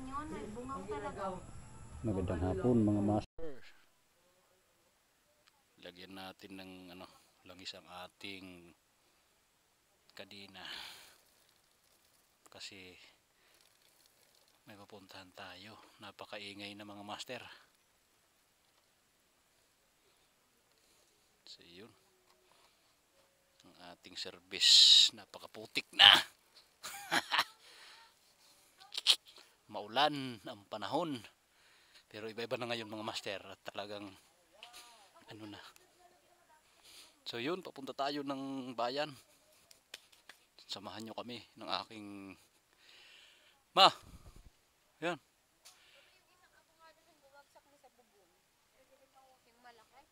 yun, may bungaw talaga. Magandang hapon mga master. Lagyan natin ng langis ang ating kadina. Kasi may papuntahan tayo. Napakaingay na mga master. So yun. Ang ating service. Napakaputik na. Maulan ang panahon. Pero iba-iba na ngayon mga master. At talagang na. So yun, papunta tayo ng bayan. Samahan nyo kami ng aking ma. Yan.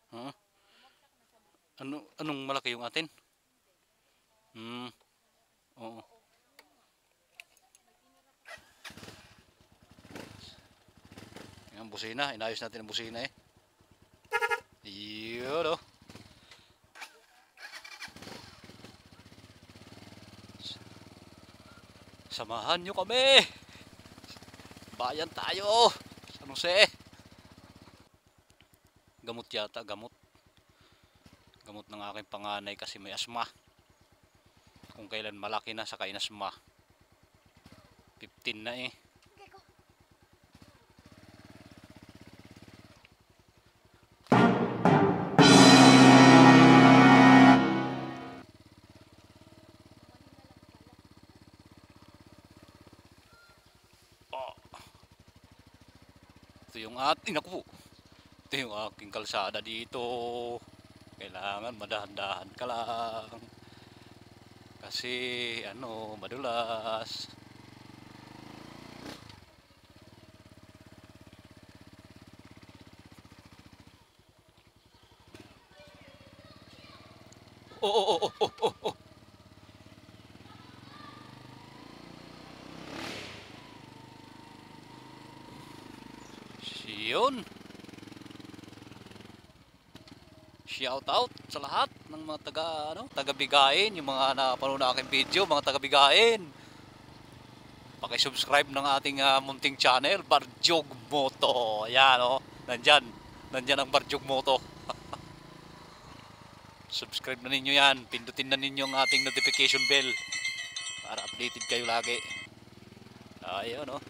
Huh? Anong malaki yung atin? Oo. Yan, busina. Inayos natin ang busina eh. Yun o. Samahan nyo kami. Bayan tayo. San Jose. Gamot yata, gamot. Gamot ng aking panganay kasi may asma. Kung kailan malaki na saka inasma. 15 na eh. Ito yung ating ito yung aking kalsada dito. Kailangan madahan-dahan ka lang kasi madulas. Oh. Yun. Shout out sa lahat ng mga taga-bigayin, yung mga napanood na aking video, mga taga-bigayin. Paki-subscribe ng ating munting channel, Barjog Moto. Ayan oh, nandyan ang Barjog Moto. Subscribe na ninyo yan, pindutin na ninyo ang ating notification bell para updated kayo lagi. Ayun oh.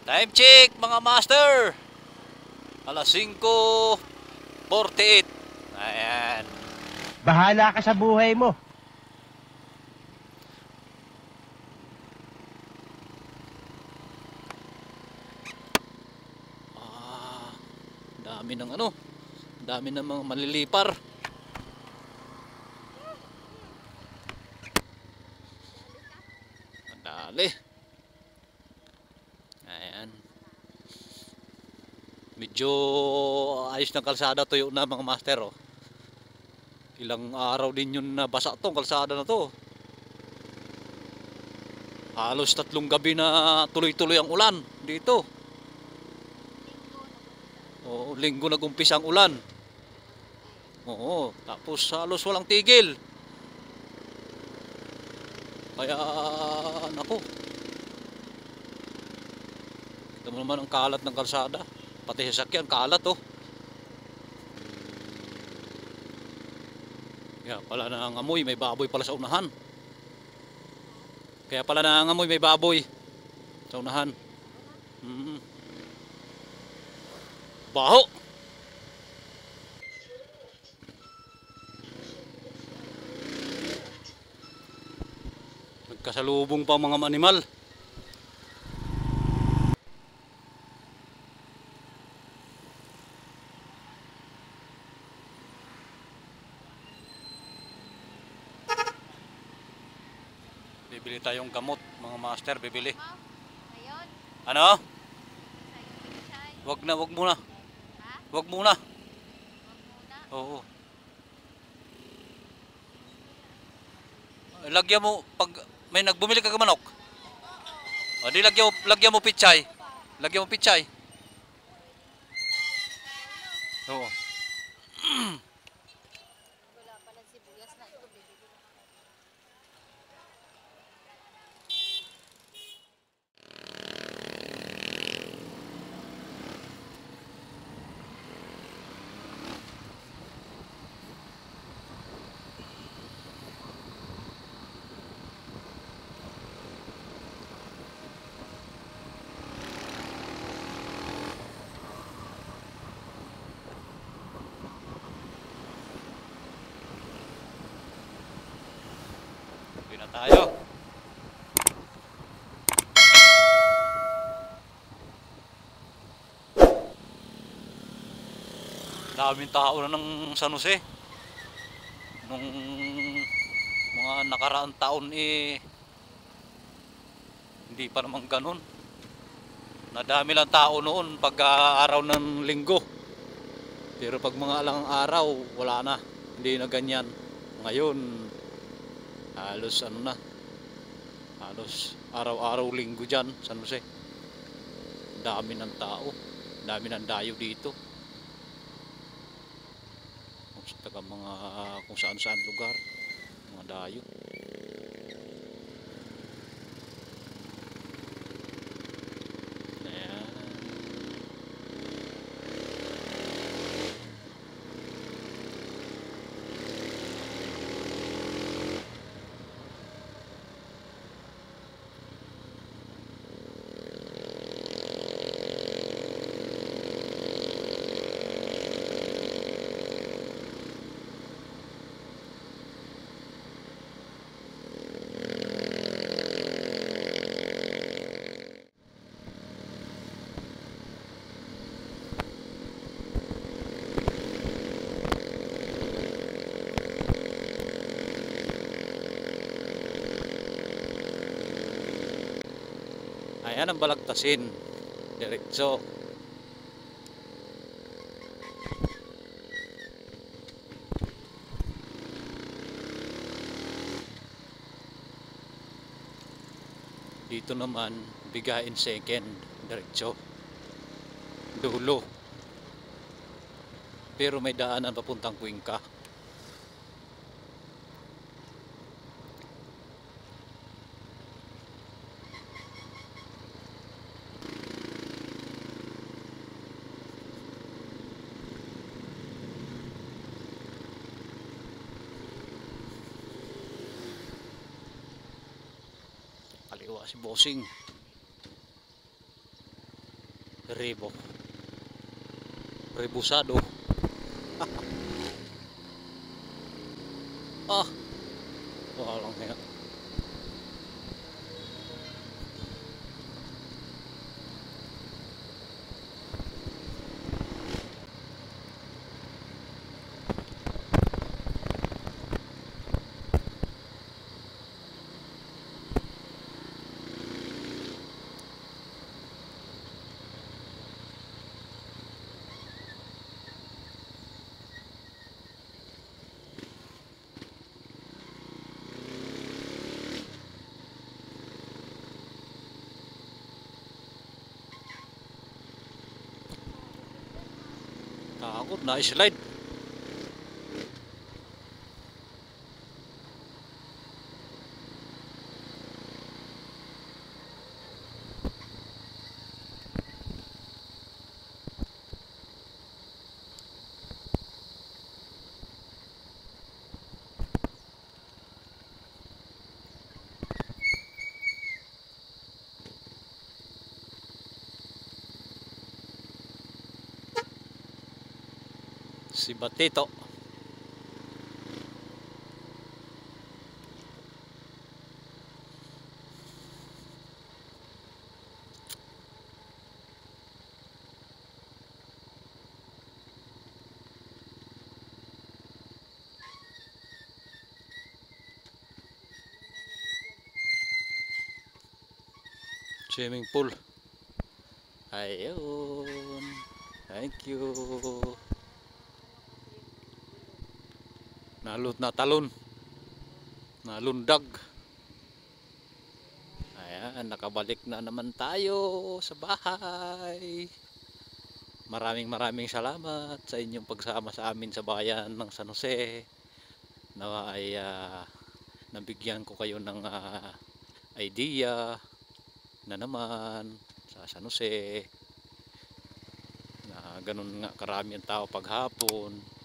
Time check mga master. Alas 5:48. Ayan. Bahala ka sa buhay mo. Dami ng dami ng mga malilipar. Dali. Ayan. Medyo ayos ng kalsada, tuyo na mga master oh. Ilang araw din yun na basa tong kalsada na to. Halos 3 gabi na tuloy-tuloy ang ulan dito. Oo, linggo nag-umpisa ang ulan. Oo, tapos halos walang tigil. Kaya nako. Ito mo naman ang kalat ng kalsada. Pati sasakyan, kalat oh. Kaya pala nangangamoy, may baboy pala sa unahan. Kaya pala nangangamoy, may baboy sa unahan. Baho. Nagkasalubong pa mga animal. Bibili tayong gamot, mga master, bibili. Ano? Wag muna. Wag muna. Oo. Lagyan mo pag may nagbumili ka ng manok. O di lagyan mo pichay. Lagyan mo pichay. Oo. Wala pala sibuyas na ito, baby. tayo. Daming tao na ng San Jose. Nung mga nakaraang taon hindi pa naman ganun. Nadami lang tao noon pag araw ng linggo. Pero pag mga alang araw, wala na. Hindi na ganyan. Ngayon, halos halos araw-araw linggo dyan, San Jose. Dami ng tao. Dami ng dayo dito. Kung saan-saan lugar. Mga dayo. Ayan. Ayan ang Balagtasin. Diretso. Dito naman, Bigain Second. Diretso. Dulo. Pero may daanan papuntang Cuenca. Kaliwa si Bossing. Rebusado. Ah, walang nga. Takot na slide. Si Batito. Swimming pool. Ayun. Thank you. Nalot na talon. Nalundag. Ayan, nakabalik na naman tayo sa bahay. Maraming salamat sa inyong pagsama sa amin sa bayan ng San Jose. Nawa ay nabigyan ko kayo ng idea na naman sa San Jose na ganun nga karami ang tao paghapon.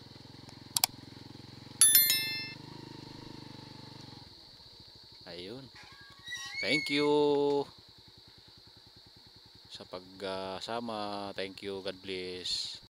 Ayun. Thank you sa pagsama. Thank you. God bless.